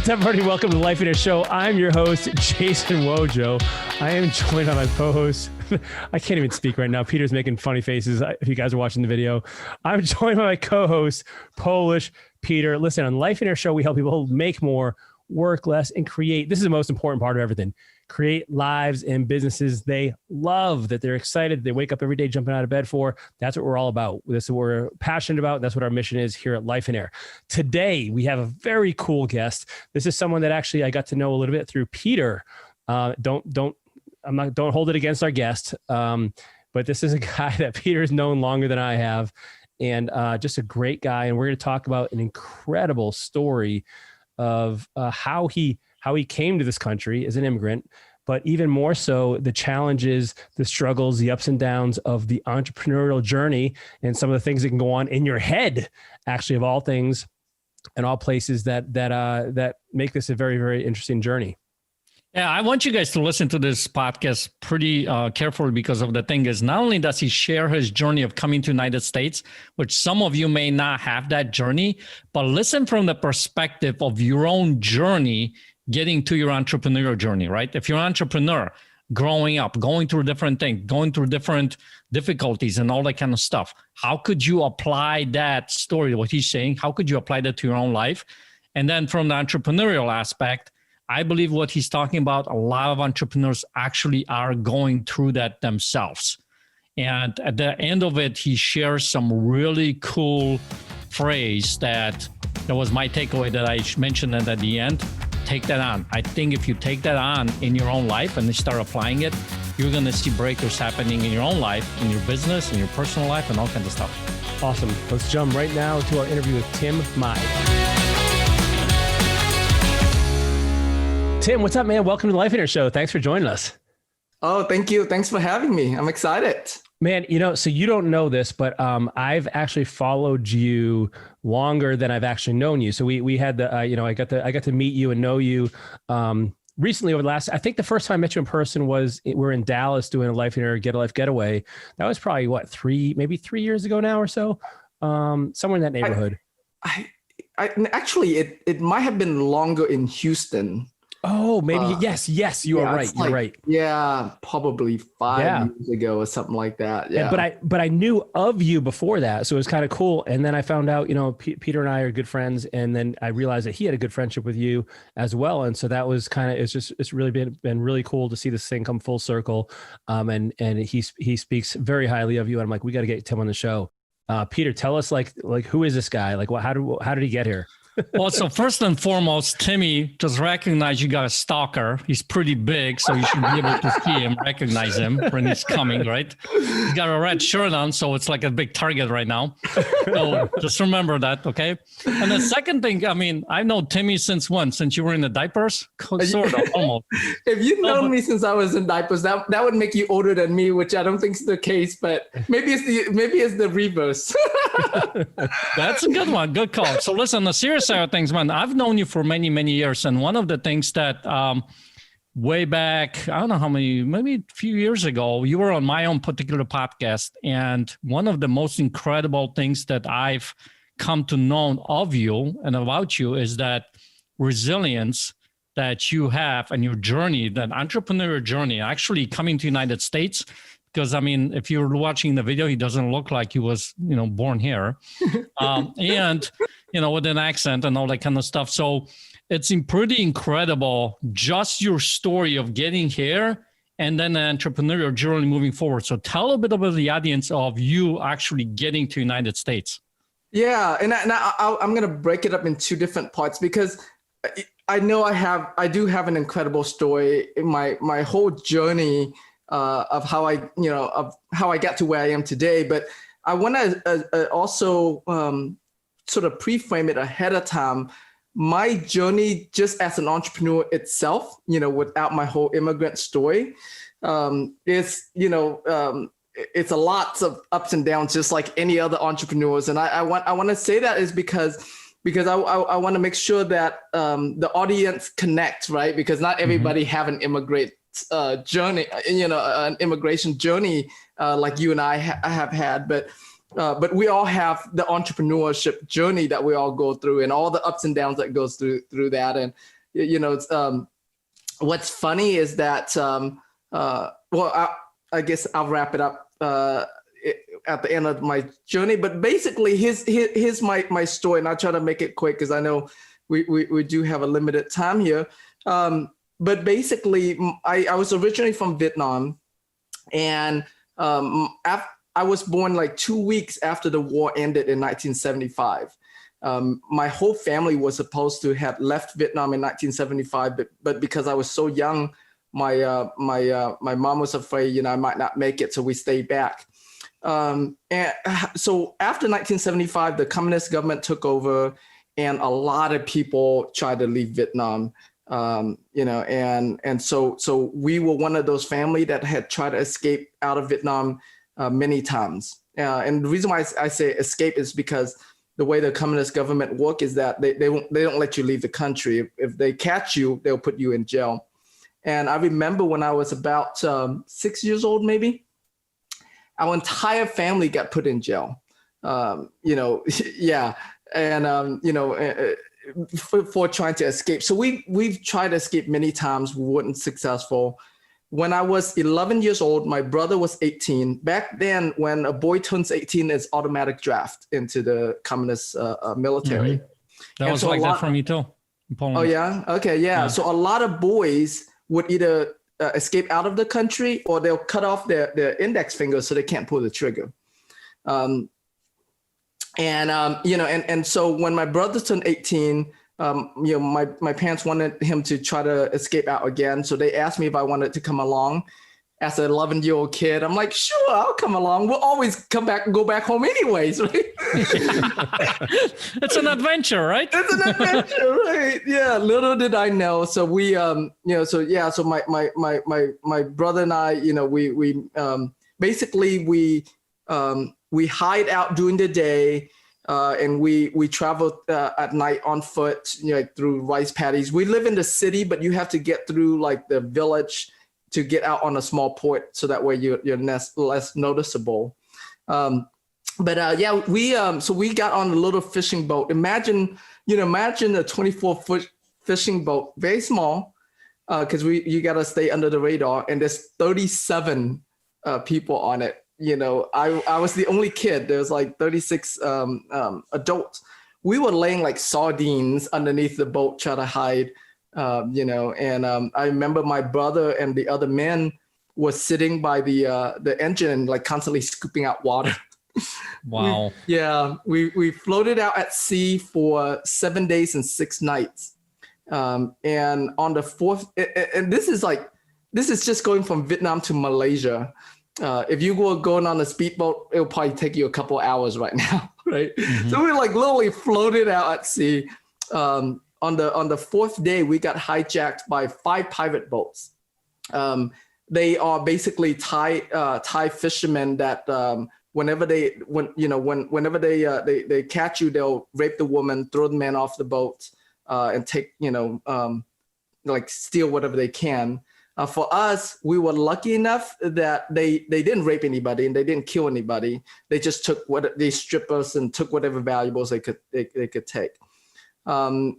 What's up, everybody? Welcome to the Life Leader Show. I'm your host, Jason Wojo. I am joined by my co-host. I can't even speak right now. Peter's making funny faces if you guys are watching the video. I'm joined by my co-host, Polish Peter. Listen, on Life Leader Show, we help people make more, work less, and create. This is the most important part of everything. Create lives and businesses they love, that they're excited, they wake up every day jumping out of bed for. That's what we're all about. This is what we're passionate about. That's what our mission is here at Life in Air. Today, we have a very cool guest. This is someone that actually I got to know a little bit through Peter. Don't hold it against our guest. But this is a guy that Peter's known longer than I have, and just a great guy. And we're going to talk about an incredible story of how he came to this country as an immigrant, but even more so the challenges, the struggles, the ups and downs of the entrepreneurial journey, and some of the things that can go on in your head, actually, of all things and all places that make this a very, very interesting journey. Yeah, I want you guys to listen to this podcast pretty carefully, because of the thing is, not only does he share his journey of coming to the United States, which some of you may not have that journey, but listen from the perspective of your own journey getting to your entrepreneurial journey, right? If you're an entrepreneur, growing up, going through different things, going through different difficulties and all that kind of stuff, how could you apply that story, what he's saying, how could you apply that to your own life? And then from the entrepreneurial aspect, I believe what he's talking about, a lot of entrepreneurs actually are going through that themselves. And at the end of it, he shares some really cool phrase that was my takeaway that I mentioned at the end. Take that on. I think if you take that on in your own life and you start applying it, you're going to see breakthroughs happening in your own life, in your business, in your personal life, and all kinds of stuff. Awesome. Let's jump right now to our interview with Tim Mai. Tim, what's up, man? Welcome to the Life in Air Show. Thanks for joining us. Oh, thank you. Thanks for having me. I'm excited. Man, so you don't know this, but I've actually followed you longer than I've actually known you. So we had the, I got to meet you and know you recently over the last, I think the first time I met you in person we're in Dallas doing a Life in Air Get a Life Getaway. That was probably maybe 3 years ago now or so, somewhere in that neighborhood. I actually, it might have been longer in Houston. Oh, maybe. Yes, you are right. You're right. Yeah, probably 5 years ago or something like that. Yeah. But I knew of you before that. So it was kind of cool. And then I found out, Peter and I are good friends. And then I realized that he had a good friendship with you as well. And so that was it's really been really cool to see this thing come full circle. And he speaks very highly of you. And I'm like, we got to get Tim on the show. Peter, tell us like, who is this guy? Like, how did he get here? Well, so first and foremost, Timmy, just recognize you got a stalker. He's pretty big, so you should be able to see him, recognize him when he's coming, right? He's got a red shirt on, so it's like a big target right now. So just remember that, okay? And the second thing, I know Timmy since when? Since you were in the diapers? Sort of, almost. If you've known me since I was in diapers, that would make you older than me, which I don't think is the case, but maybe it's the reverse. That's a good one. Good call. So listen, the serious side of things, man, I've known you for many, many years. And one of the things that way back, I don't know how many, maybe a few years ago, you were on my own particular podcast. And one of the most incredible things that I've come to know of you and about you is that resilience that you have and your journey, that entrepreneurial journey, actually coming to the United States. Because, if you're watching the video, he doesn't look like he was, born here. And, with an accent and all that kind of stuff. So it's pretty incredible, just your story of getting here and then an entrepreneurial journey moving forward. So tell a bit about the audience of you actually getting to the United States. Yeah, and I'm going to break it up in two different parts, because I know I do have an incredible story in my whole journey of how I got to where I am today. But I want to also sort of pre-frame it ahead of time. My journey just as an entrepreneur itself, without my whole immigrant story, is, it's a lot of ups and downs, just like any other entrepreneurs. And I want to say that is because I want to make sure that the audience connects, right? Because not everybody have an immigrant journey, an immigration journey like you and I have had. But but we all have the entrepreneurship journey that we all go through, and all the ups and downs that goes through that. And it's, what's funny is that I guess I'll wrap it up at the end of my journey. But basically, here's my story, and I'll try to make it quick because I know we do have a limited time here. But basically, I was originally from Vietnam, and I was born like 2 weeks after the war ended in 1975. My whole family was supposed to have left Vietnam in 1975, but because I was so young, my mom was afraid, I might not make it, so we stayed back. And so after 1975, the communist government took over, and a lot of people tried to leave Vietnam. And so we were one of those family that had tried to escape out of Vietnam many times. And the reason why I say escape is because the way the communist government work is that they don't let you leave the country. If they catch you, they'll put you in jail. And I remember when I was about 6 years old, maybe, our entire family got put in jail. Yeah. And, for trying to escape. So we've tried to escape many times. We weren't successful. When I was 11 years old, my brother was 18. Back then, when a boy turns 18, it's automatic draft into the communist military. Mm-hmm. That was like that for me too. In Poland. Oh yeah? Okay, yeah. So a lot of boys would either escape out of the country, or they'll cut off their index finger so they can't pull the trigger. And so when my brother turned 18, my parents wanted him to try to escape out again. So they asked me if I wanted to come along. As an 11-year-old kid, I'm like, sure, I'll come along. We'll always go back home anyways, right? It's an adventure, right? It's an adventure, right? Yeah. Little did I know. So we, so my brother and I, we hide out during the day, and we travel at night on foot, through rice paddies. We live in the city, but you have to get through like the village to get out on a small port, so that way you're less noticeable. So we got on a little fishing boat. Imagine a 24-foot fishing boat, very small, because you got to stay under the radar, and there's 37 people on it. I was the only kid. There was like 36 adults. We were laying like sardines underneath the boat, trying to hide, and I remember my brother and the other men were sitting by the engine and like constantly scooping out water. Wow. We floated out at sea for 7 days and 6 nights. And on the fourth, and this is just going from Vietnam to Malaysia. If you were going on a speedboat, it'll probably take you a couple hours right now, right? Mm-hmm. So we like literally floated out at sea. On the fourth day, we got hijacked by 5 pirate boats. They are basically Thai fishermen that whenever they catch you, they'll rape the woman, throw the man off the boat, and take like steal whatever they can. For us, we were lucky enough that they didn't rape anybody and they didn't kill anybody. They just took they stripped us and took whatever valuables they could take. And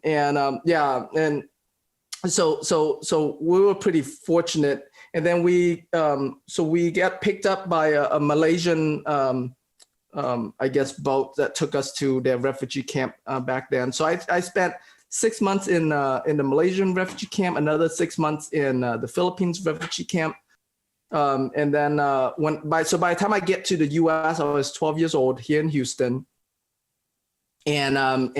so we were pretty fortunate. And then we got picked up by a Malaysian I guess boat that took us to their refugee camp back then. So I spent 6 months in the Malaysian refugee camp, another 6 months in the Philippines refugee camp. And then by the time I get to the US, I was 12 years old here in Houston. My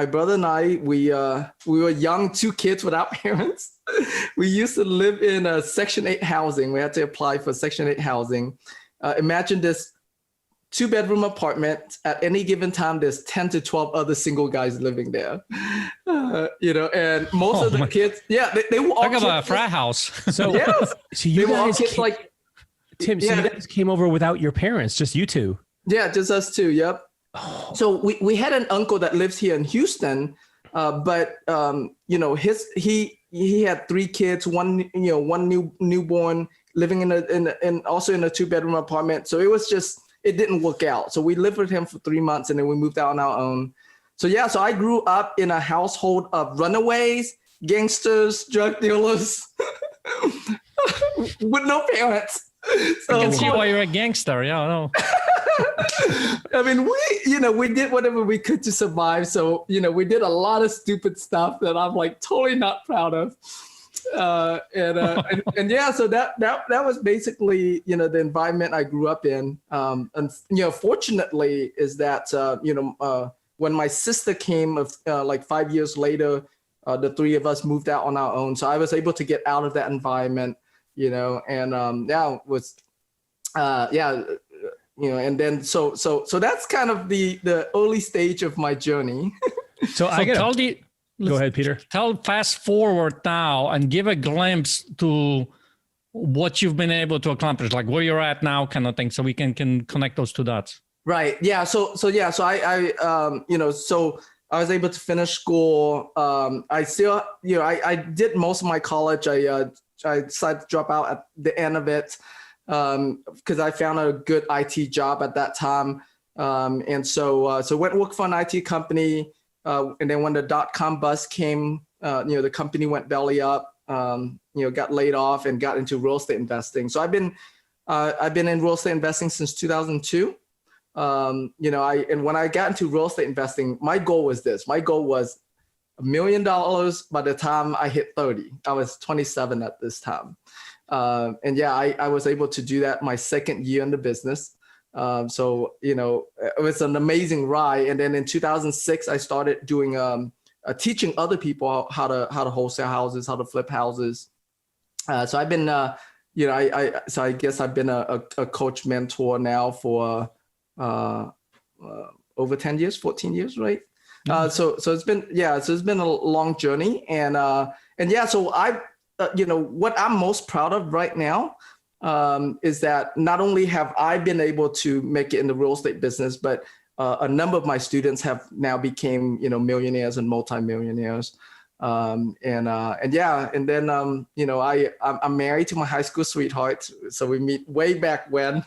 brother and I, we were young, 2 kids without parents. We used to live in a Section 8 housing. We had to apply for Section 8 housing. Imagine this 2-bedroom apartment. At any given time, there's 10 to 12 other single guys living there. And most of the kids, they were all talk about a frat house. So, yes. So you guys Tim, so you guys came over without your parents, just you two? Yeah, just us two. Yep. Oh. So we had an uncle that lives here in Houston, but he had 3 kids, one newborn. living in also in a 2-bedroom apartment. So it didn't work out. So we lived with him for 3 months and then we moved out on our own. So yeah, so I grew up in a household of runaways, gangsters, drug dealers, with no parents. So I can see why you're a gangster. Yeah, I know. I mean, we did whatever we could to survive. So, we did a lot of stupid stuff that I'm like totally not proud of. And yeah, so that was basically, the environment I grew up in. And, fortunately is that, when my sister came like 5 years later, the three of us moved out on our own. So I was able to get out of that environment, and and then so that's kind of the early stage of my journey. So I go ahead, Peter. Fast forward now and give a glimpse to what you've been able to accomplish, like where you're at now, kind of thing, so we can connect those two dots. Right. Yeah. So I I was able to finish school. I still, I did most of my college. I decided to drop out at the end of it because I found a good IT job at that time. And so went and worked for an IT company. And then when the .com bust came, the company went belly up, got laid off and got into real estate investing. So I've been in real estate investing since 2002. And when I got into real estate investing, my goal was this. My goal was $1 million by the time I hit 30. I was 27 at this time. And yeah, I was able to do that my second year in the business. So, it was an amazing ride. And then in 2006, I started doing, teaching other people how to wholesale houses, how to flip houses. So I've been, so I guess I've been a coach mentor now for, over 10 years, 14 years, right? So it's been, so it's been a long journey. And yeah, so what I'm most proud of right now, is that not only have I been able to make it in the real estate business, but a number of my students have now became, millionaires and multimillionaires. And then, I'm married to my high school sweetheart. So we meet way back when.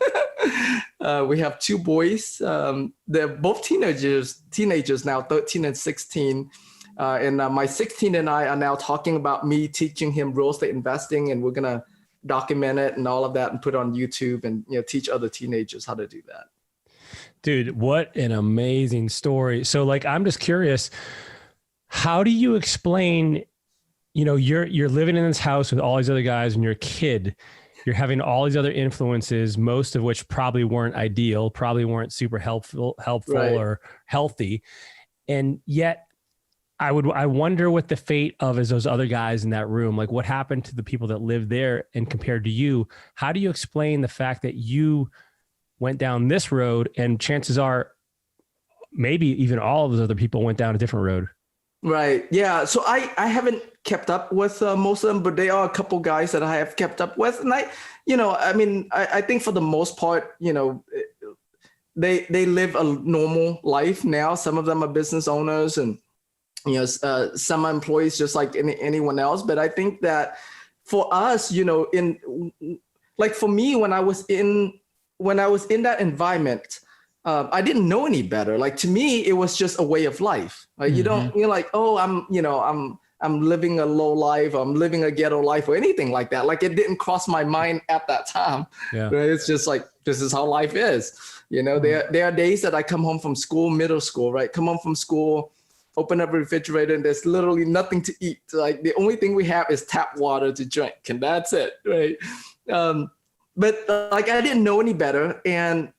We have 2 boys. They're both teenagers now, 13 and 16. And my 16 and I are now talking about me teaching him real estate investing, and we're going to document it and all of that and put it on YouTube and, teach other teenagers how to do that. Dude, what an amazing story. So I'm just curious, how do you explain, you're living in this house with all these other guys and you're a kid, you're having all these other influences, most of which probably weren't ideal, probably weren't super helpful right. or healthy. And yet I wonder what the fate of is those other guys in that room. Like what happened to the people that lived there and compared to you? How do you explain the fact that you went down this road and chances are maybe even all of those other people went down a different road? Right. Yeah. So I haven't kept up with most of them, but there are a couple guys that I have kept up with. And I think for the most part, they live a normal life now. Some of them are business owners and, some employees just like anyone else. But I think that for us, for me, when I was in that environment, I didn't know any better. Like to me, it was just a way of life. Like you're like, oh, I'm living a low life, or I'm living a ghetto life or anything like that. Like it didn't cross my mind at that time. Yeah. Right? It's just like, this is how life is. There are days that I come home from school, middle school, right? Come home from school, open up a refrigerator and there's literally nothing to eat. Like the only thing we have is tap water to drink and that's it. Right. But I didn't know any better. And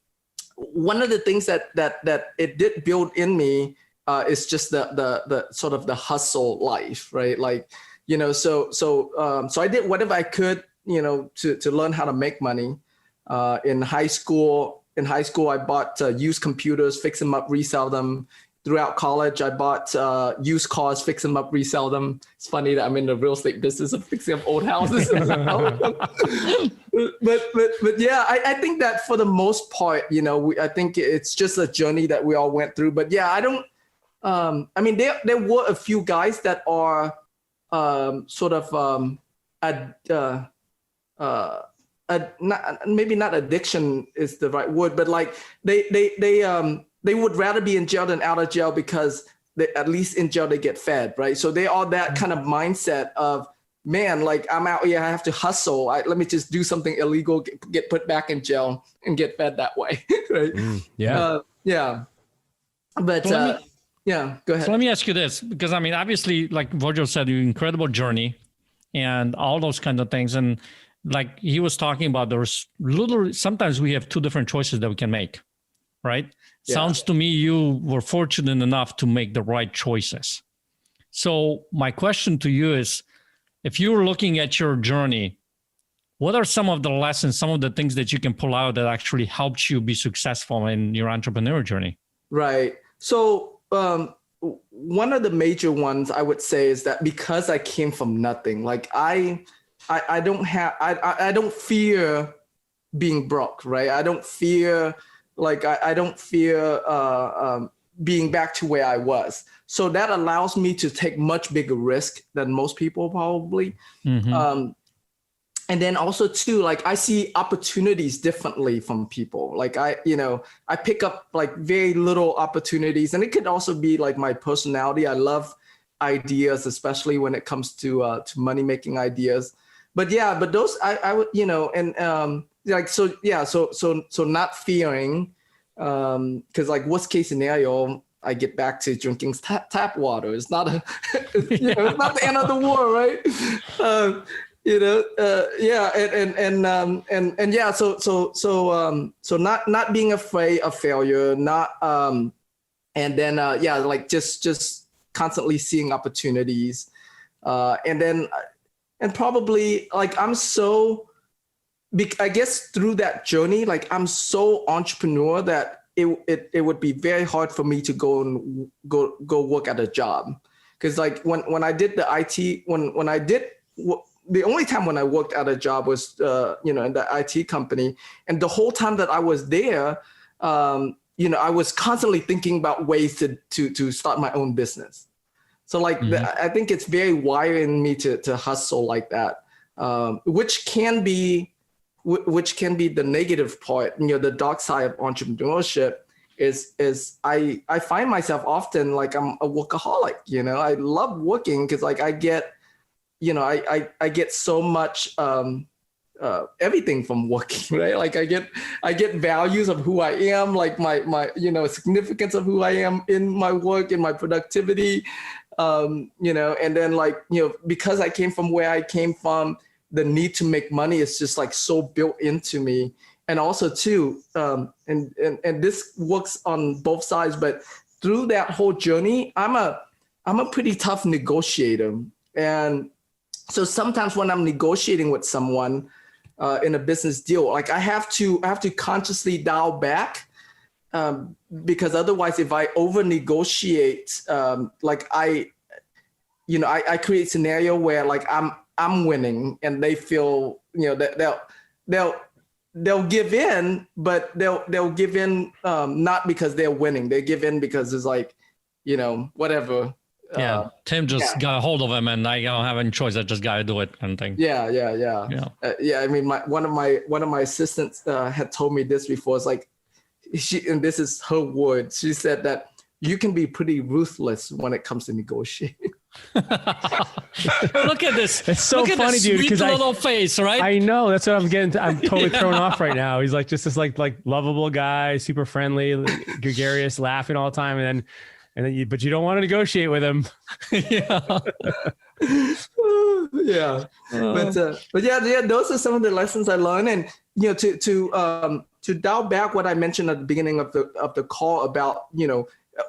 one of the things that it did build in me is just the sort of the hustle life, right? Like, so I did whatever I could, to learn how to make money. In high school, I bought used computers, fix them up, resell them. Throughout college, I bought used cars, fix them up, resell them. It's funny that I'm in the real estate business of fixing up old houses. but yeah, I think that for the most part, I think it's just a journey that we all went through. But yeah, there were a few guys that are maybe not addiction is the right word, but like they would rather be in jail than out of jail because at least in jail they get fed, right? So they are that kind of mindset of, man, like I'm out here, I have to hustle. Let me just do something illegal, get put back in jail and get fed that way, right? Yeah. But yeah, go ahead. So let me ask you this, because I mean, obviously, like Vojo said, your incredible journey and all those kinds of things. And like he was talking about, there's literally, sometimes we have two different choices that we can make, right? Yeah. Sounds to me you were fortunate enough to make the right choices. So my question to you is, if you were looking at your journey, what are some of the lessons, some of the things that you can pull out that actually helped you be successful in your entrepreneur journey? Right. So one of the major ones I would say is that because I came from nothing, like I don't fear being broke, right? I don't fear being back to where I was. So that allows me to take much bigger risk than most people probably. Mm-hmm. And then also too, like I see opportunities differently from people. Like I pick up like very little opportunities, and it could also be like my personality. I love ideas, especially when it comes to money making ideas. But yeah, but those I would, like, so yeah, so not fearing, because like worst case scenario, I get back to drinking tap water. It's not it's not the end of the war, right? So not being afraid of failure, like just constantly seeing opportunities, and probably like I guess through that journey, like I'm so entrepreneur that it would be very hard for me to go work at a job, because like when I did the IT, when I did the only time when I worked at a job was in the IT company, and the whole time that I was there, I was constantly thinking about ways to start my own business. So like I think it's very wired in me to hustle like that, which can be the negative part. The dark side of entrepreneurship is I find myself often like I'm a workaholic. I love working because like I get so much everything from working, right? Like I get values of who I am, like my significance of who I am in my work, in my productivity, and then like because I came from where I came from, the need to make money is just like so built into me. And also too, and this works on both sides, but through that whole journey, I'm a pretty tough negotiator. And so sometimes when I'm negotiating with someone in a business deal, like I have to consciously dial back, because otherwise, if I over negotiate, like I create a scenario where like I'm winning, and they feel that they'll give in, but they'll give in not because they're winning. They give in because it's like whatever. Yeah, Tim just got a hold of him, and I don't have any choice. I just got to do it, kind of thing. Yeah. I mean, one of my assistants had told me this before. It's like and this is her word. She said that you can be pretty ruthless when it comes to negotiating. Look at this. It's so funny, dude. Because little face, right? I know. That's what I'm getting. I'm totally thrown off right now. He's like just this like lovable guy, super friendly, gregarious, laughing all the time, and then but you don't want to negotiate with him. Yeah. But yeah, those are some of the lessons I learned, and to dial back what I mentioned at the beginning of the call about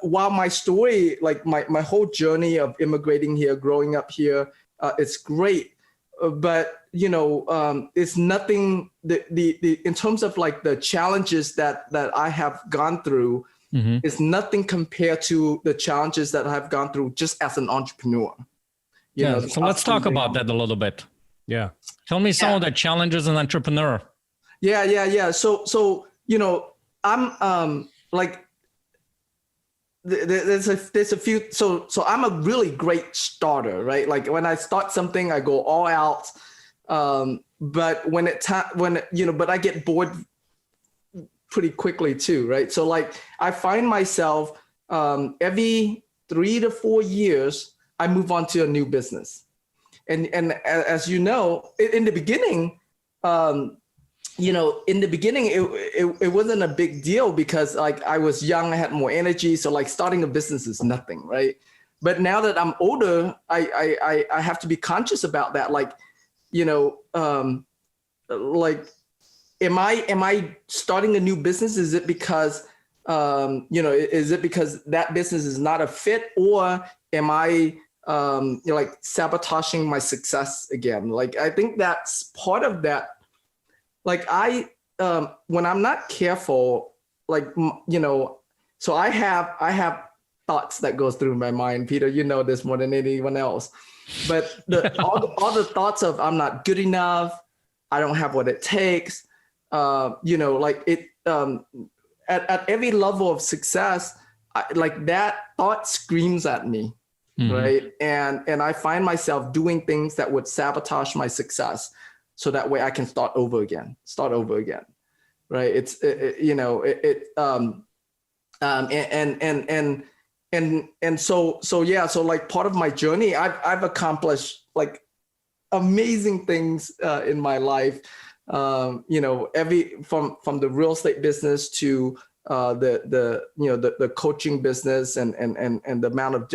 while my story, like my whole journey of immigrating here, growing up here, it's great, but it's nothing. The in terms of like the challenges that I have gone through. Mm-hmm. Is nothing compared to the challenges that I've gone through just as an entrepreneur. So let's talk about that a little bit. Yeah. Tell me some of the challenges as an entrepreneur. Yeah. So I'm like there's a few. So I'm a really great starter, right? Like when I start something, I go all out. But but I get bored pretty quickly too, right? So like I find myself every 3 to 4 years, I move on to a new business. And as you know, in the beginning, it wasn't a big deal because like I was young, I had more energy. So like starting a business is nothing, right? But now that I'm older, I have to be conscious about that. Like, like, am I starting a new business? Is it because, is it because that business is not a fit, or am I, like sabotaging my success again? Like, I think that's part of that. Like when I'm not careful, like, so I have thoughts that goes through my mind. Peter, you know this more than anyone else, but all the thoughts of I'm not good enough, I don't have what it takes, like it, at every level of success, like that thought screams at me, right? And I find myself doing things that would sabotage my success, so that way I can start over again, right? It's so like part of my journey, I've accomplished like amazing things in my life. From the real estate business to the coaching business and the amount of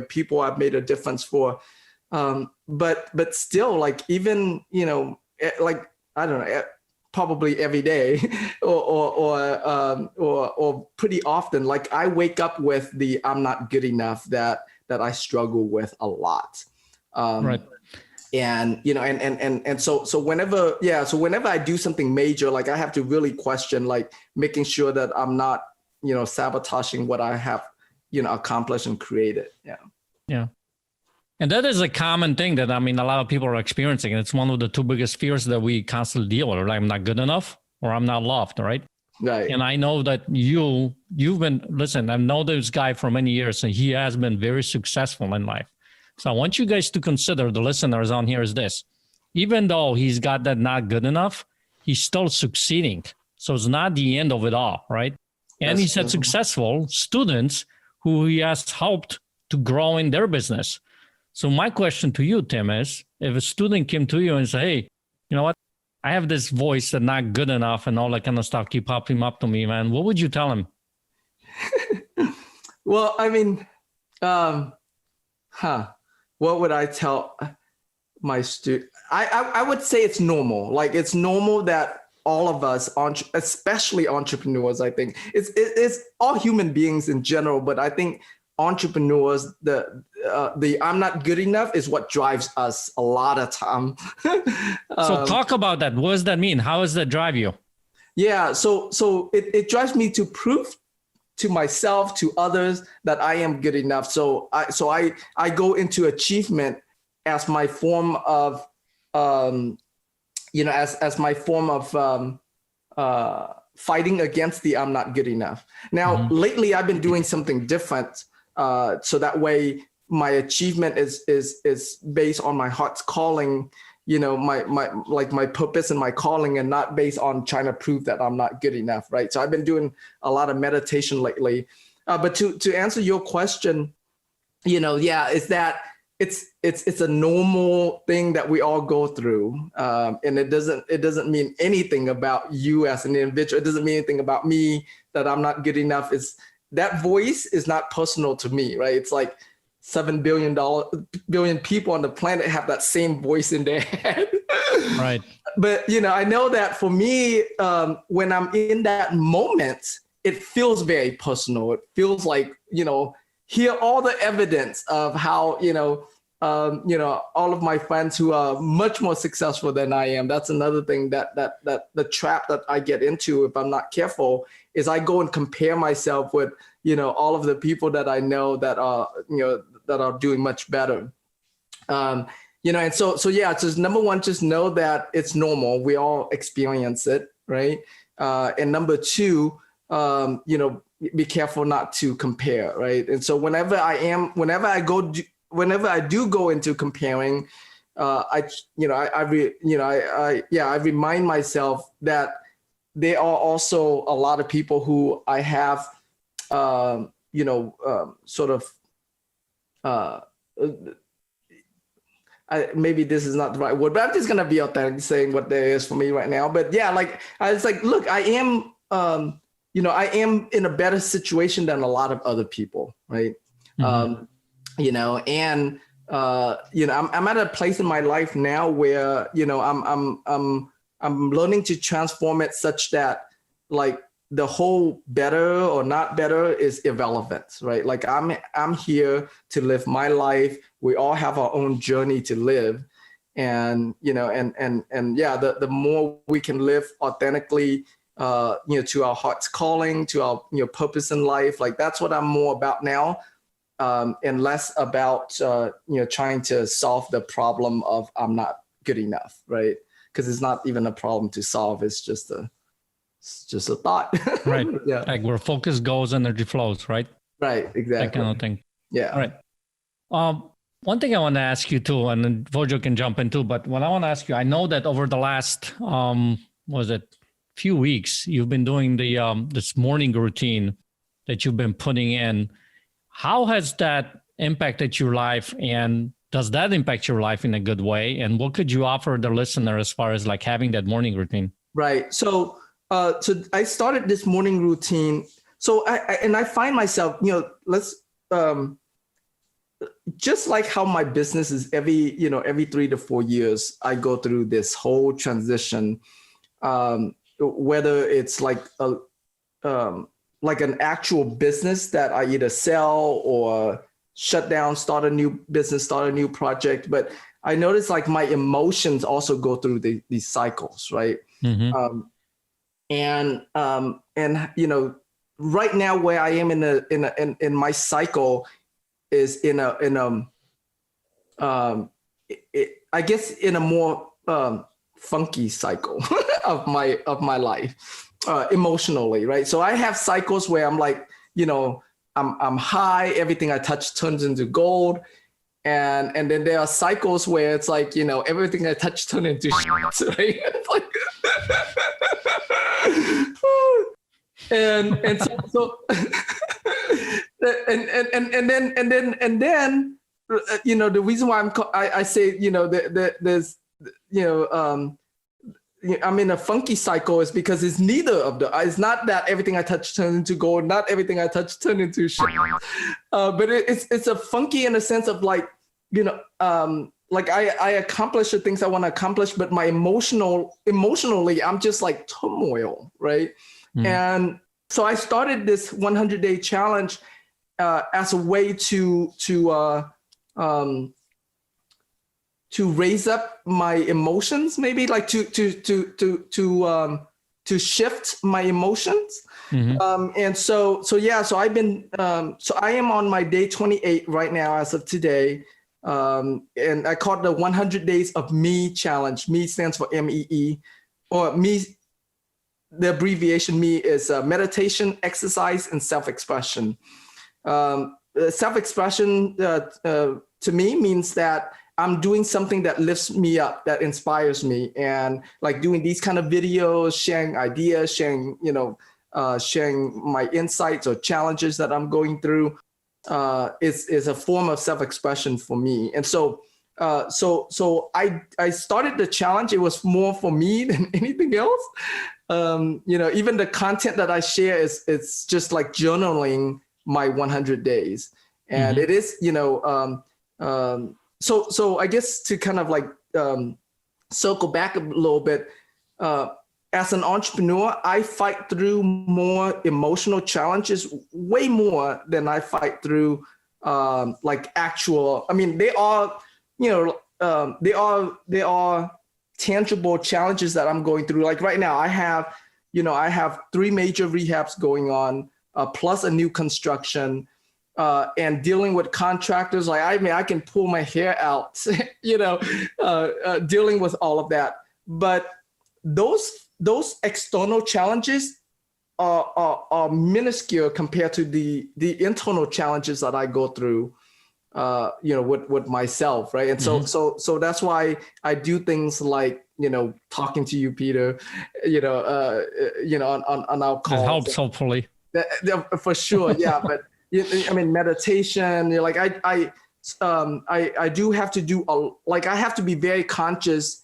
people I've made a difference for. But still, like, even, like, I don't know, probably every day or pretty often, like I wake up with the I'm not good enough that I struggle with a lot. Right. And so whenever I do something major, like I have to really question, like making sure that I'm not, sabotaging what I have, accomplished and created. Yeah. Yeah. And that is a common thing that, a lot of people are experiencing. And it's one of the two biggest fears that we constantly deal with. Like, I'm not good enough, or I'm not loved, right? Right. And I know that you've been, listen, I know this guy for many years, and he has been very successful in life. So I want you guys to consider, the listeners on here, is this: even though he's got that not good enough, he's still succeeding. So it's not the end of it all, right? And he's had successful students who he has helped to grow in their business. So my question to you, Tim, is if a student came to you and said, hey, you know what? I have this voice that's not good enough and all that kind of stuff keep popping up to me, man. What would you tell him? Well, what would I tell my student? I would say it's normal. Like, it's normal that all of us, especially entrepreneurs, I think it's all human beings in general, but I think entrepreneurs, the I'm not good enough is what drives us a lot of time. So talk about that. What does that mean? How does that drive you? Yeah, so it drives me to prove to myself, to others, that I am good enough. So I go into achievement as my form of as my form of fighting against the I'm not good enough. Now, lately I've been doing something different. So that way my achievement is based on my heart's calling, my purpose and my calling, and not based on trying to prove that I'm not good enough. Right. So I've been doing a lot of meditation lately. But to answer your question, is that it's a normal thing that we all go through. And it doesn't mean anything about you as an individual. It doesn't mean anything about me that I'm not good enough. That voice is not personal to me, right? It's like 7 billion people on the planet have that same voice in their head. Right. But, I know that for me, when I'm in that moment, it feels very personal. It feels like, hear all the evidence of how, all of my friends who are much more successful than I am. That's another thing that the trap that I get into if I'm not careful is I go and compare myself with, all of the people that I know that are, that are doing much better. And just number one, just know that it's normal. We all experience it, right? And number two, be careful not to compare, right? And so whenever I do go into comparing, I remind myself that there are also a lot of people who I have, maybe this is not the right word, but I'm just gonna be authentic saying what there is for me right now. But yeah, like I was like, look, I am, I am in a better situation than a lot of other people, right? Mm-hmm. I'm at a place in my life now where I'm learning to transform it such that like the whole better or not better is irrelevant, right? Like I'm here to live my life. We all have our own journey to live, and the more we can live authentically, to our heart's calling, to our purpose in life, like that's what I'm more about now. And less about trying to solve the problem of I'm not good enough, right? Because it's not even a problem to solve. It's just a thought. Right. Yeah. Like where focus goes, energy flows, right? Right. Exactly. That kind of thing. Yeah. All right. One thing I want to ask you too, and then Vojo can jump in too, but what I want to ask you, I know that over the last, few weeks, you've been doing the this morning routine that you've been putting in. How has that impacted your life, and does that impact your life in a good way? And what could you offer the listener as far as like having that morning routine? Right. So I started this morning routine. So I find myself, just like how my business is every 3 to 4 years, I go through this whole transition, whether it's like an actual business that I either sell or shut down, start a new business, start a new project. But I notice like my emotions also go through these cycles, right? Mm-hmm. Right now where I am in my cycle is I guess in a more funky cycle of my life. Emotionally, right? So I have cycles where I'm like, I'm high, everything I touch turns into gold. And then there are cycles where it's like, everything I touch turns into shit, right? Like, so then the reason why I say, there's, I'm in a funky cycle is because it's neither of it's not that everything I touch turns into gold, not everything I touch turns into shit. But it's a funky in a sense of like, like I accomplish the things I want to accomplish, but my emotionally, I'm just like turmoil, right? Mm. And so I started this 100-day challenge as a way to raise up my emotions, maybe like to shift my emotions. Mm-hmm. And so I've been, so I am on my day 28 right now as of today. And I call it the 100 Days of MEE challenge. MEE stands for MEE, or MEE, the abbreviation MEE is meditation, exercise, and self-expression. Self-expression to me means that I'm doing something that lifts me up, that inspires me. And like doing these kind of videos, sharing ideas, sharing my insights or challenges that I'm going through is a form of self-expression for me. And so I started the challenge. It was more for me than anything else. Even the content that I share it's just like journaling my 100 days. And mm-hmm. It is, So I guess to kind of like circle back a little bit, as an entrepreneur, I fight through more emotional challenges, way more than I fight through like actual. I mean, they are tangible challenges that I'm going through. Like right now, I have 3 major rehabs going on, plus a new construction. And dealing with contractors, like I can pull my hair out, dealing with all of that. But those external challenges are minuscule compared to the internal challenges that I go through. with myself, right? And so that's why I do things like, talking to you, Peter, on our calls. It helps, hopefully. For sure, yeah. But I mean, meditation. Like I do have to do I have to be very conscious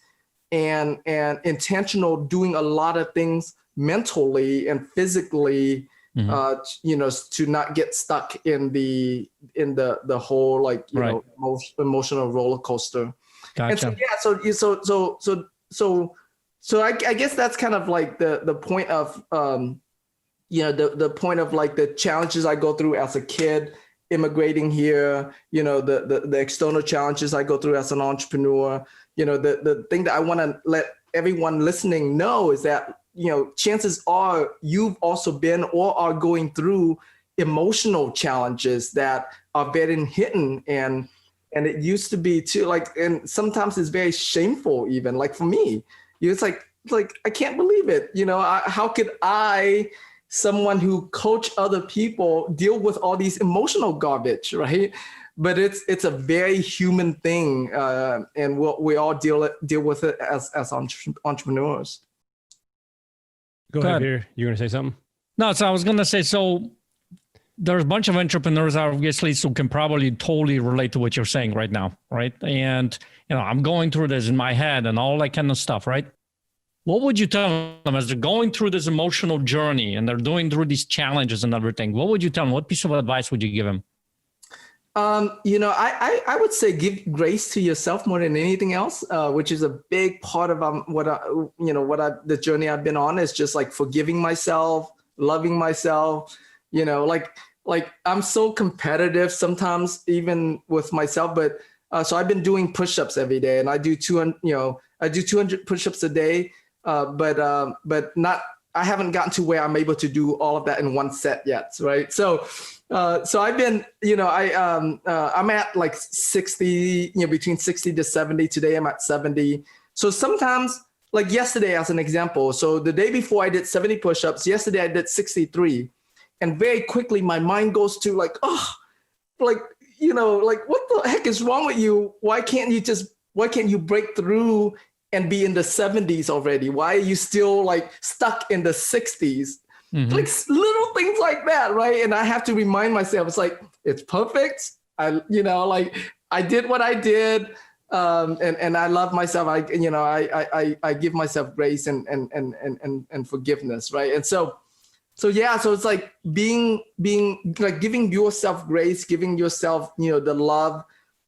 and intentional, doing a lot of things mentally and physically, to not get stuck in the whole emotional roller coster. Gotcha. And so I guess that's kind of like the point of the point of like the challenges I go through as a kid immigrating here, the external challenges I go through as an entrepreneur. The thing that I want to let everyone listening know is that, chances are you've also been or are going through emotional challenges that are very hidden. And it used to be too, and sometimes it's very shameful even, like for me, it's like, I can't believe it. How could someone who coach other people deal with all these emotional garbage, right? But it's a very human thing, and we all deal with it as entrepreneurs. Go ahead, Peter. You were going to say something? No, so I was going to say, so there's a bunch of entrepreneurs, obviously, who can probably totally relate to what you're saying right now, right? And, I'm going through this in my head and all that kind of stuff, right? What would you tell them as they're going through this emotional journey and they're doing through these challenges and everything? What would you tell them? What piece of advice would you give them? I would say give grace to yourself more than anything else, which is a big part of the journey I've been on, is just like forgiving myself, loving myself. Like I'm so competitive sometimes even with myself, but so I've been doing push-ups every day, and I do 200 push-ups a day, but not. I haven't gotten to where I'm able to do all of that in one set yet, right? So I've been, I'm at like 60, between 60 to 70. Today I'm at 70. So sometimes, like yesterday as an example, so the day before I did 70 push-ups, yesterday I did 63. And very quickly my mind goes to like, what the heck is wrong with you? Why can't you break through and be in the 70s already? Why are you still like stuck in the 60s? Mm-hmm. Like little things like that, right? And I have to remind myself, it's like, it's perfect. I did what I did, and I love myself. I give myself grace and forgiveness, right? And so it's like being like giving yourself grace, giving yourself the love.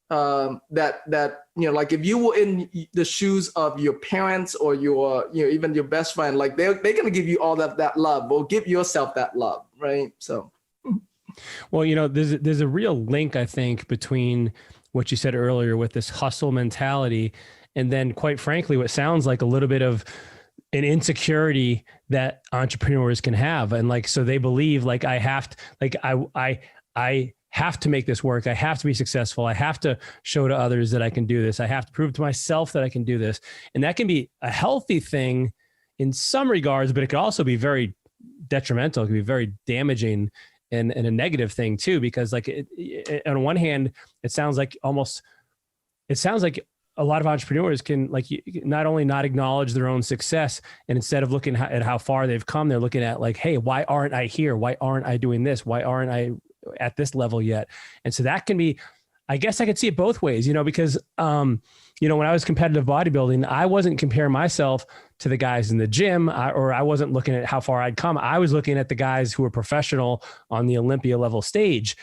That like if you were in the shoes of your parents or your even your best friend, like they're gonna give you all that love, or give yourself that love, right? So, well, there's a real link, I think, between what you said earlier with this hustle mentality, and then quite frankly, what sounds like a little bit of an insecurity that entrepreneurs can have, and like so they believe like I have to make this work. I have to be successful. I have to show to others that I can do this. I have to prove to myself that I can do this. And that can be a healthy thing in some regards, but it could also be very detrimental. It can be very damaging and a negative thing too, because like on one hand, it sounds like a lot of entrepreneurs can like not only not acknowledge their own success, and instead of looking at how far they've come, they're looking at like, hey, why aren't I here? Why aren't I doing this? Why aren't I at this level yet? And so that can be, I guess I could see it both ways, because, when I was competitive bodybuilding, I wasn't comparing myself to the guys in the gym, or I wasn't looking at how far I'd come. I was looking at the guys who were professional on the Olympia level stage.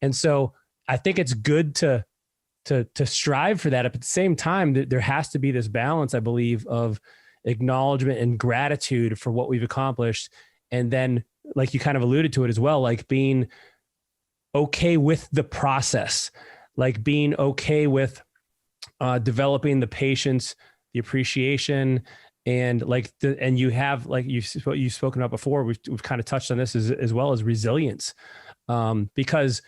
And so I think it's good to strive for that. But at the same time, there has to be this balance, I believe, of acknowledgement and gratitude for what we've accomplished. And then, like you kind of alluded to it as well, like being okay with the process, like being okay with developing the patience, the appreciation, and like and you have, like you've spoken about before, we've kind of touched on this as well as resilience, because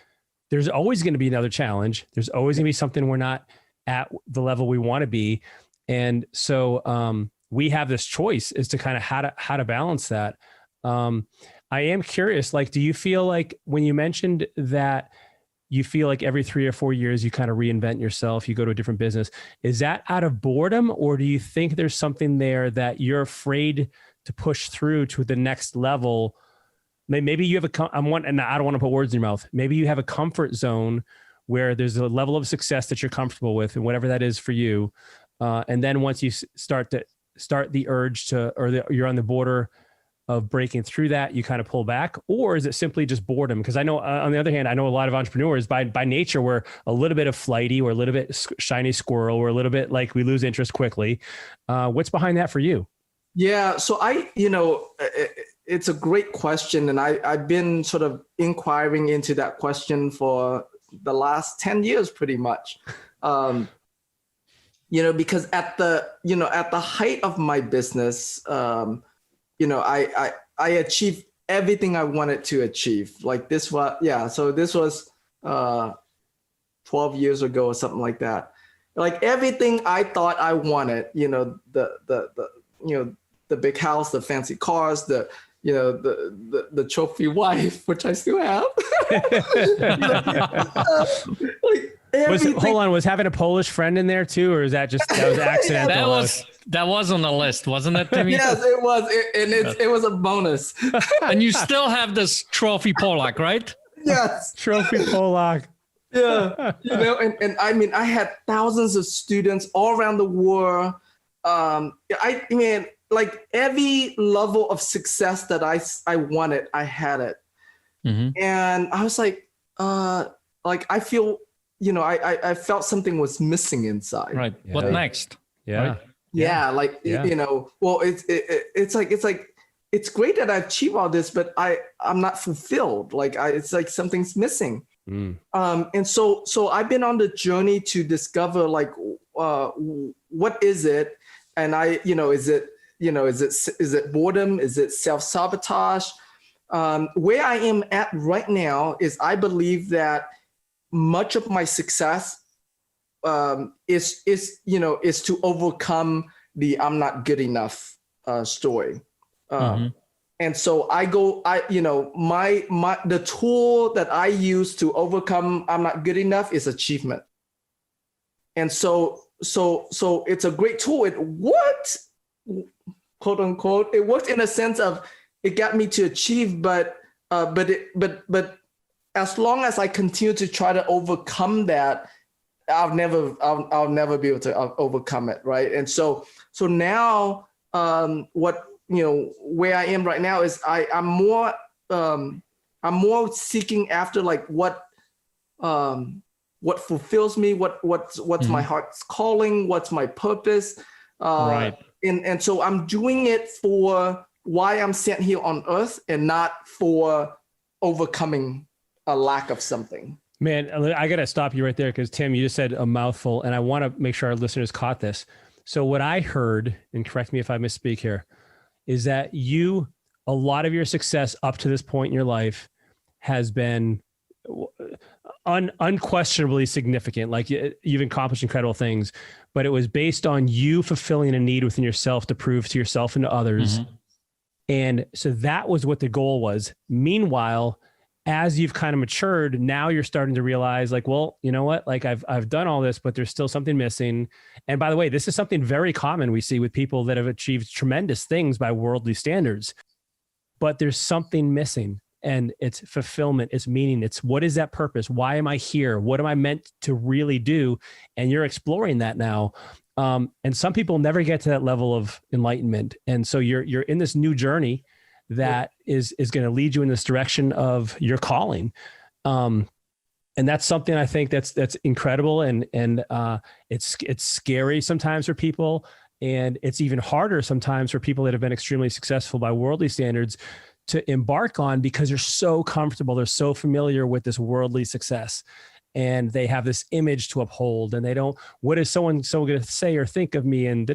there's always going to be another challenge. There's always going to be something we're not at the level we want to be, and so we have this choice as to kind of how to balance that. I am curious, like, do you feel like when you mentioned that you feel like every 3 or 4 years you kind of reinvent yourself, you go to a different business. Is that out of boredom, or do you think there's something there that you're afraid to push through to the next level? Maybe you have and I don't want to put words in your mouth. Maybe you have a comfort zone where there's a level of success that you're comfortable with, and whatever that is for you. And then once you start the urge to, you're on the border of breaking through that, you kind of pull back? Or is it simply just boredom? Because I know, on the other hand, I know a lot of entrepreneurs by nature, we're a little bit of flighty, or a little bit shiny squirrel, or a little bit like we lose interest quickly. What's behind that for you? Yeah. So it's a great question. And I've been sort of inquiring into that question for the last 10 years, pretty much. Because at the height of my business, I achieved everything I wanted to achieve. Like this was, so this was 12 years ago or something like that. Like everything I thought I wanted, the big house, the fancy cars, the trophy wife, which I still have. Was having a Polish friend in there too, or is that was accidental? That was on the list, wasn't it, Timmy? Yes, it was, it was a bonus. And you still have this trophy Polak, right? Yes, trophy Polak. Yeah, and I mean, I had thousands of students all around the world. I mean, like every level of success that I wanted, I had it. Mm-hmm. And I was like I feel, I felt something was missing inside. Right. Yeah. What next? Yeah. Right? Yeah. Well, it's like, it's great that I achieved all this, but I'm not fulfilled. It's like something's missing. Mm. And so I've been on the journey to discover what is it? And is it boredom? Is it self-sabotage? Where I am at right now is I believe that much of my success is to overcome the I'm not good enough story. Mm-hmm. And so the tool that I use to overcome I'm not good enough is achievement. And so it's a great tool. It worked, quote unquote. It worked in a sense of it got me to achieve, but as long as I continue to try to overcome that, I'll never be able to overcome it, right? And so now where I am right now is I'm more seeking after what fulfills me, what's mm-hmm. my heart's calling, what's my purpose. Right. And so I'm doing it for why I'm sent here on earth and not for overcoming a lack of something. Man, I got to stop you right there because Tim, you just said a mouthful and I want to make sure our listeners caught this. So what I heard, and correct me if I misspeak here, is that a lot of your success up to this point in your life has been unquestionably significant. Like you've accomplished incredible things, but it was based on you fulfilling a need within yourself to prove to yourself and to others. Mm-hmm. And so that was what the goal was. Meanwhile, as you've kind of matured, now you're starting to realize well, you know what? I've done all this, but there's still something missing. And by the way, this is something very common we see with people that have achieved tremendous things by worldly standards, but there's something missing. And it's fulfillment, it's meaning, it's what is that purpose? Why am I here? What am I meant to really do? And you're exploring that now. And some people never get to that level of enlightenment. And so you're in this new journey that is going to lead you in this direction of your calling. And that's something I think that's incredible. And it's scary sometimes for people. And it's even harder sometimes for people that have been extremely successful by worldly standards to embark on because they're so comfortable. They're so familiar with this worldly success and they have this image to uphold and they don't, what is someone so going to say or think of me? And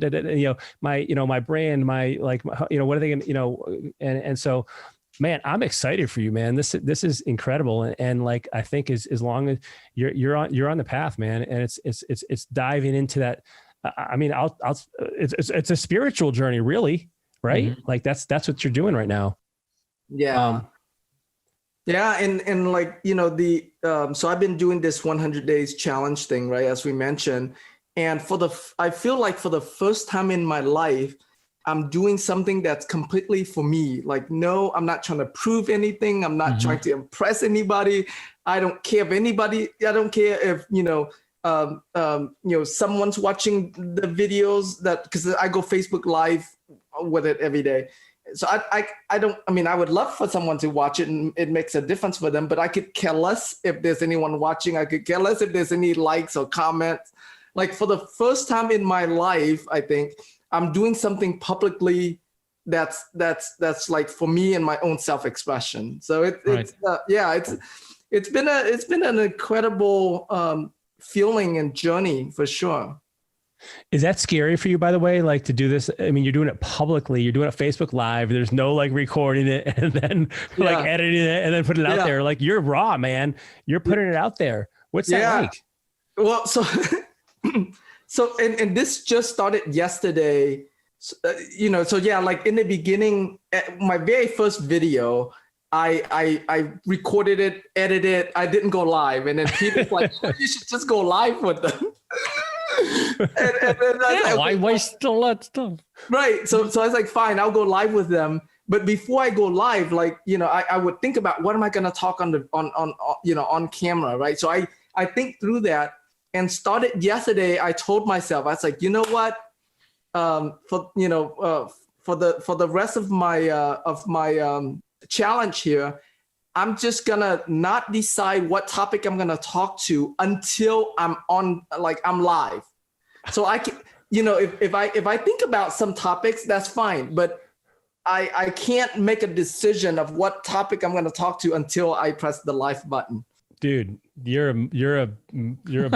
my brand, what are they going to, and so, man, I'm excited for you, man. This is incredible. And I think as long as you're on the path, man, and it's diving into that. I mean, it's a spiritual journey really, right? Mm-hmm. That's what you're doing right now. Yeah. Yeah, and like, so I've been doing this 100 days challenge thing, right, as we mentioned. And I feel like for the first time in my life, I'm doing something that's completely for me. Like, no, I'm not trying to prove anything. I'm not trying to impress anybody. I don't care if anybody, I don't care if, someone's watching the videos because I go Facebook Live with it every day. So I would love for someone to watch it and it makes a difference for them, but I could care less if there's anyone watching. I could care less if there's any likes or comments. Like, for the first time in my life, I think I'm doing something publicly that's like for me and my own self-expression. So it's been an incredible feeling and journey for sure. Is that scary for you, by the way? Like, to do this? I mean, you're doing it publicly. You're doing it Facebook Live. There's no like recording it and then like editing it and then putting it out there. Like, you're raw, man. You're putting it out there. What's that like? Well, and this just started yesterday. Like in the beginning, my very first video, I recorded it, edited it. I didn't go live, and then people's like, you should just go live with them. Why waste all that stuff? Right. So I was like, fine, I'll go live with them. But before I go live, like, I would think about what am I going to talk on camera, right? So I think through that and started yesterday. I told myself, I was like, you know what, for the rest of my challenge here, I'm just gonna not decide what topic I'm gonna talk to until I'm live. So I can, if I think about some topics, that's fine, but I can't make a decision of what topic I'm gonna talk to until I press the live button. Dude, you're a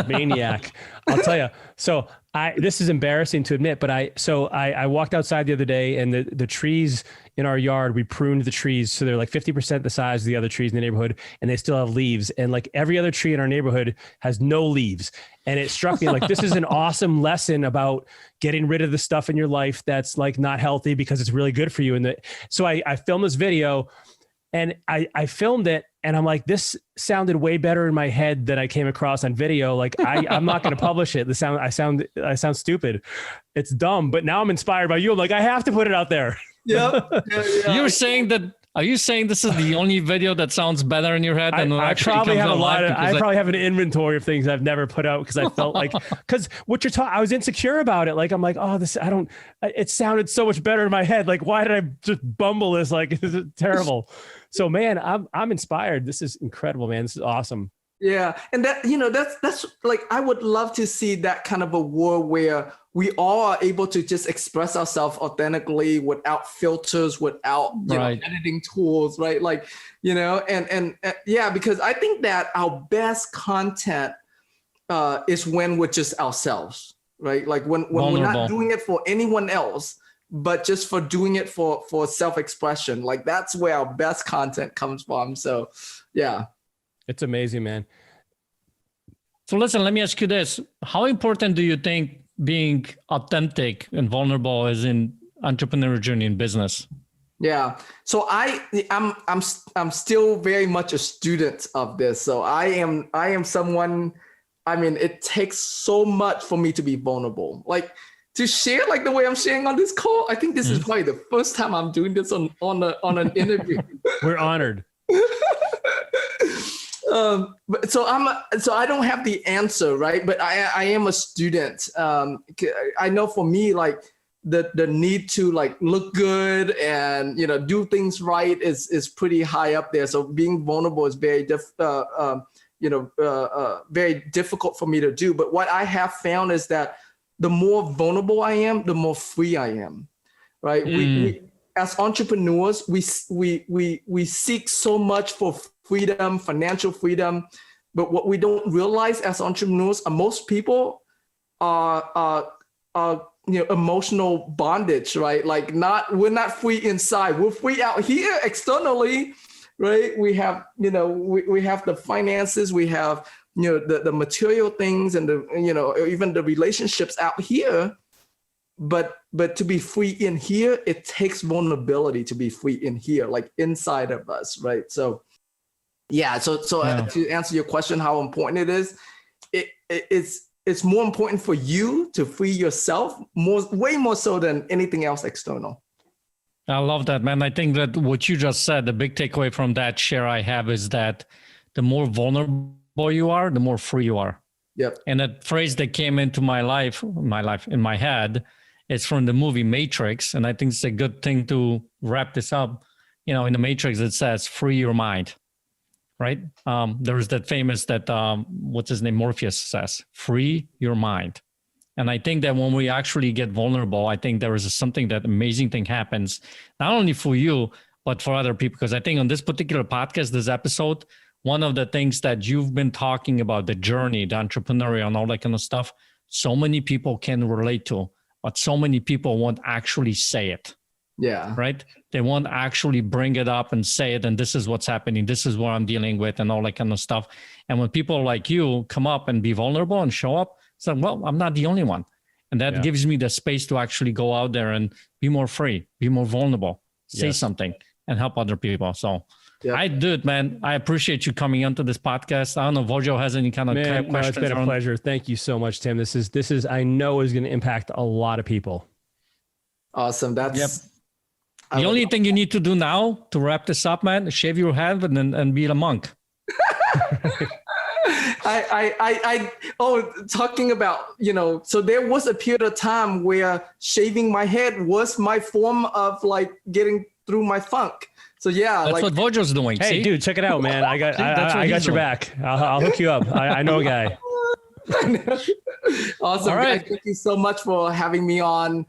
maniac. I'll tell you. So this is embarrassing to admit, but I walked outside the other day, and the trees in our yard, we pruned the trees so they're like 50% the size of the other trees in the neighborhood, and they still have leaves. And like every other tree in our neighborhood has no leaves. And it struck me like, this is an awesome lesson about getting rid of the stuff in your life that's like not healthy because it's really good for you. So I filmed this video, and I filmed it, and I'm like, this sounded way better in my head than I came across on video. Like, I'm not going to publish it. I sound stupid. It's dumb, but now I'm inspired by you. I'm like, I have to put it out there. Yeah. Are you saying this is the only video that sounds better in your head than I probably have I probably have an inventory of things I've never put out because I felt like, because what you're talking, I was insecure about it. Like, I'm like, oh, it sounded so much better in my head. Like, why did I just bumble this? Like, this is terrible. So, man, I'm inspired. This is incredible, man. This is awesome. Yeah. And that's like, I would love to see that kind of a world where we all are able to just express ourselves authentically without filters, without editing tools, right? Like, and because I think that our best content is when we're just ourselves, right? Like when we're not doing it for anyone else, but just for doing it for self-expression. Like, that's where our best content comes from. So, yeah. It's amazing, man. So listen, let me ask you this. How important do you think being authentic and vulnerable is in entrepreneur journey in business? Yeah. So I'm still very much a student of this. So I am someone, it takes so much for me to be vulnerable. Like, to share like the way I'm sharing on this call. I think this is probably the first time I'm doing this on an interview. We're honored. So I don't have the answer, right? But I am a student. I know for me, like the need to like look good and do things right is pretty high up there. So being vulnerable is very very difficult for me to do. But what I have found is that the more vulnerable I am, the more free I am, right? We as entrepreneurs, we seek so much for freedom, financial freedom, but what we don't realize as entrepreneurs, most people are emotional bondage, right? Like, we're not free inside. We're free out here externally, right? We have we have the finances, we have the material things, and even the relationships out here. But to be free in here, it takes vulnerability to be free in here, like inside of us, right? So Yeah. So to answer your question, how important it is, it's more important for you to free yourself way more so than anything else external. I love that, man. I think that what you just said, the big takeaway from that share I have is that the more vulnerable you are, the more free you are. Yep. And that phrase that came into my head is from the movie Matrix. And I think it's a good thing to wrap this up. You know, in the Matrix, it says, free your mind, right? There's that famous what's his name? Morpheus says, free your mind. And I think that when we actually get vulnerable, I think there is something that amazing thing happens, not only for you, but for other people. Because I think on this particular podcast, this episode, one of the things that you've been talking about, the journey, the entrepreneurial and all that kind of stuff, so many people can relate to, but so many people won't actually say it. Yeah. Right. They won't actually bring it up and say it. And this is what's happening. This is what I'm dealing with and all that kind of stuff. And when people like you come up and be vulnerable and show up, so, well, I'm not the only one. And that gives me the space to actually go out there and be more free, be more vulnerable, say something and help other people. So I do it, man. I appreciate you coming onto this podcast. I don't know if Vojo has any kind of questions. No, it's been a pleasure. Thank you so much, Tim. This is I know is going to impact a lot of people. Awesome. That's the only thing you need to do now to wrap this up, man, is shave your head and be a monk. Talking about, so there was a period of time where shaving my head was my form of like getting through my funk. So that's what Vojo's doing. Hey, dude, check it out, man. I got your back. I'll hook you up. I know a guy. Awesome. All right. Guys, thank you so much for having me on.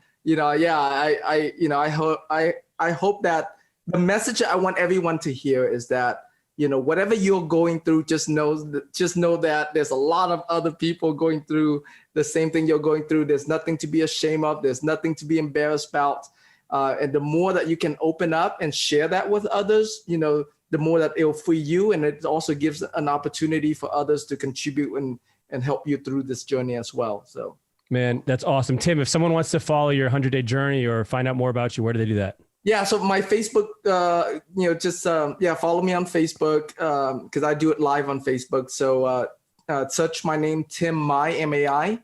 I hope that the message I want everyone to hear is that, whatever you're going through, just know that there's a lot of other people going through the same thing you're going through. There's nothing to be ashamed of. There's nothing to be embarrassed about. And the more that you can open up and share that with others, the more that it'll free you. And it also gives an opportunity for others to contribute and help you through this journey as well. So, man, that's awesome. Tim, if someone wants to follow your 100-day journey or find out more about you, where do they do that? Yeah, so my Facebook, follow me on Facebook because I do it live on Facebook. So search my name, Tim Mai, M-A-I.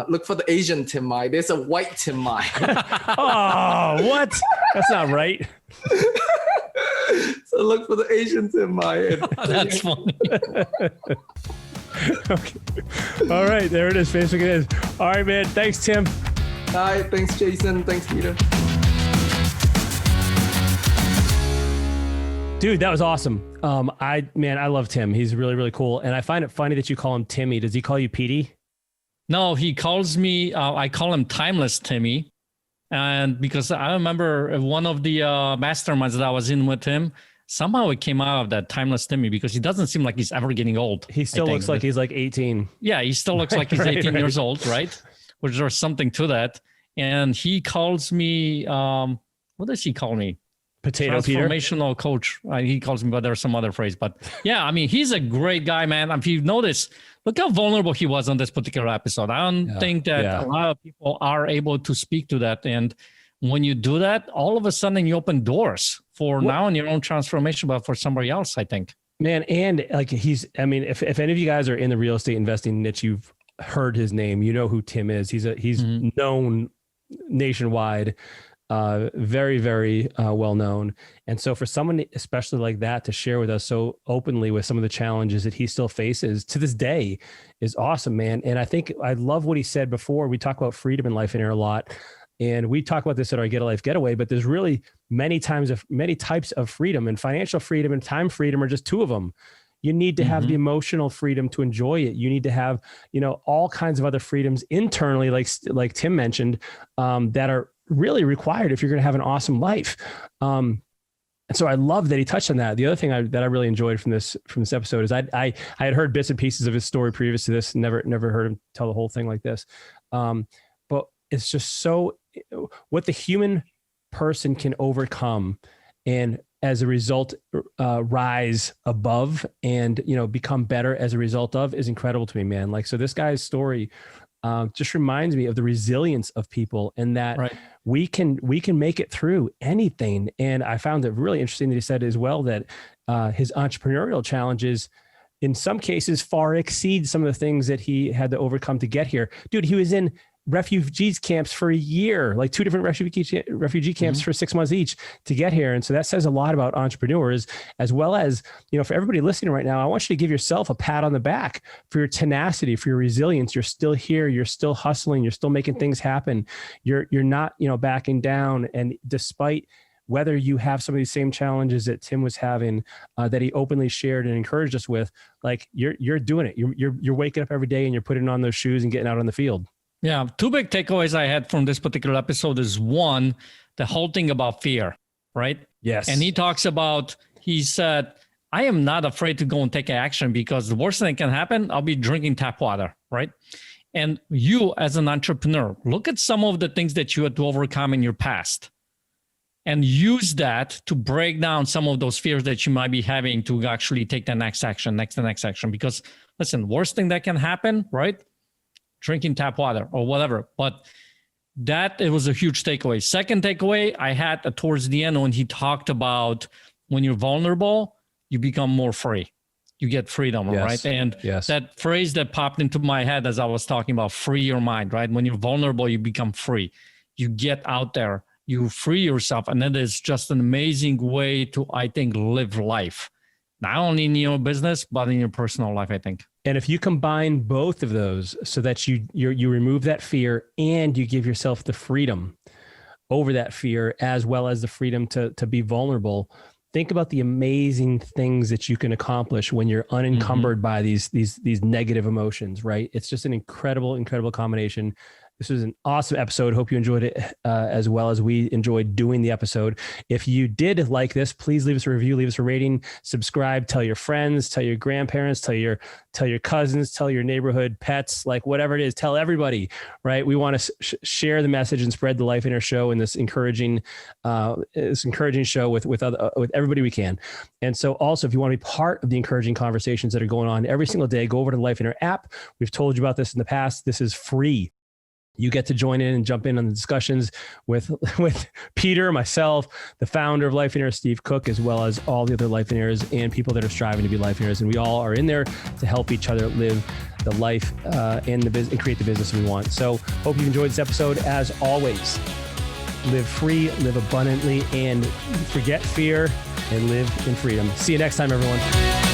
Look for the Asian Tim Mai. There's a white Tim Mai. Oh, what? That's not right. So look for the Asian Tim Mai. That's funny. Okay. All right, there it is. Facebook it is. All right, man. Thanks, Tim. All right. Thanks, Jason. Thanks, Peter. Dude, that was awesome. I love Tim. He's really, really cool. And I find it funny that you call him Timmy. Does he call you Petey? No, he calls me, I call him Timeless Timmy. And because I remember one of the masterminds that I was in with him, somehow it came out of that Timeless Timmy because he doesn't seem like he's ever getting old. He still looks like he's like 18. Yeah, he still looks like he's 18 years old, right? Which there's something to that. And he calls me, what does he call me? Potato Peter? Transformational coach. He calls me, but there's some other phrase. But yeah, I mean, he's a great guy, man. If you notice, look how vulnerable he was on this particular episode. I don't think that a lot of people are able to speak to that. And when you do that, all of a sudden you open doors for now in your own transformation, but for somebody else, I think. Man, and like if any of you guys are in the real estate investing niche, you've heard his name, you know who Tim is. He's known nationwide. Very, very well known. And so for someone, especially like that, to share with us so openly with some of the challenges that he still faces to this day is awesome, man. And I think I love what he said before. We talk about freedom in life in here a lot. And we talk about this at our Get a Life Getaway, but there's really many types of freedom, and financial freedom and time freedom are just two of them. You need to have the emotional freedom to enjoy it. You need to have, all kinds of other freedoms internally, like Tim mentioned, that are really required if you're going to have an awesome life. And so I love that he touched on that. The other thing that I really enjoyed from this episode is I had heard bits and pieces of his story previous to this, never heard him tell the whole thing like this. But it's just so what the human person can overcome and as a result, rise above and, become better as a result of is incredible to me, man. Like, so this guy's story just reminds me of the resilience of people, and that Right. we can make it through anything. And I found it really interesting that he said as well that his entrepreneurial challenges in some cases far exceed some of the things that he had to overcome to get here. Dude, he was in refugees camps for a year, like 2 different refugee camps for 6 months each to get here. And so that says a lot about entrepreneurs, as well as, for everybody listening right now, I want you to give yourself a pat on the back for your tenacity, for your resilience. You're still here. You're still hustling. You're still making things happen. You're not, backing down. And despite whether you have some of these same challenges that Tim was having, that he openly shared and encouraged us with, like you're doing it. You're waking up every day and you're putting on those shoes and getting out on the field. Yeah. 2 big takeaways I had from this particular episode is, one, the whole thing about fear, right? Yes. And he said, I am not afraid to go and take action, because the worst thing that can happen, I'll be drinking tap water, right? And you as an entrepreneur, look at some of the things that you had to overcome in your past and use that to break down some of those fears that you might be having to actually take the next action. Because listen, worst thing that can happen, right? Drinking tap water or whatever. But it was a huge takeaway. Second takeaway I had towards the end, when he talked about when you're vulnerable, you become more free. You get freedom, right? And that phrase that popped into my head as I was talking about free your mind, right? When you're vulnerable, you become free. You get out there, you free yourself. And that is just an amazing way to, I think, live life, not only in your business, but in your personal life, I think. And if you combine both of those so that you remove that fear and you give yourself the freedom over that fear, as well as the freedom to be vulnerable, think about the amazing things that you can accomplish when you're unencumbered by these negative emotions, right? It's just an incredible combination. This was an awesome episode. Hope you enjoyed it as well as we enjoyed doing the episode. If you did like this, please leave us a review, leave us a rating, subscribe, tell your friends, tell your grandparents, tell your cousins, tell your neighborhood pets, like whatever it is, tell everybody, right? We want to share the message and spread the Life Inner show and this encouraging show with everybody we can. And so also, if you want to be part of the encouraging conversations that are going on every single day, go over to the Life Inner app. We've told you about this in the past. This is free. You get to join in and jump in on the discussions with Peter, myself, the founder of Life Inner, Steve Cook, as well as all the other Life Inners and people that are striving to be Life Inners. And we all are in there to help each other live the life and create the business we want. So hope you enjoyed this episode. As always, live free, live abundantly, and forget fear and live in freedom. See you next time, everyone.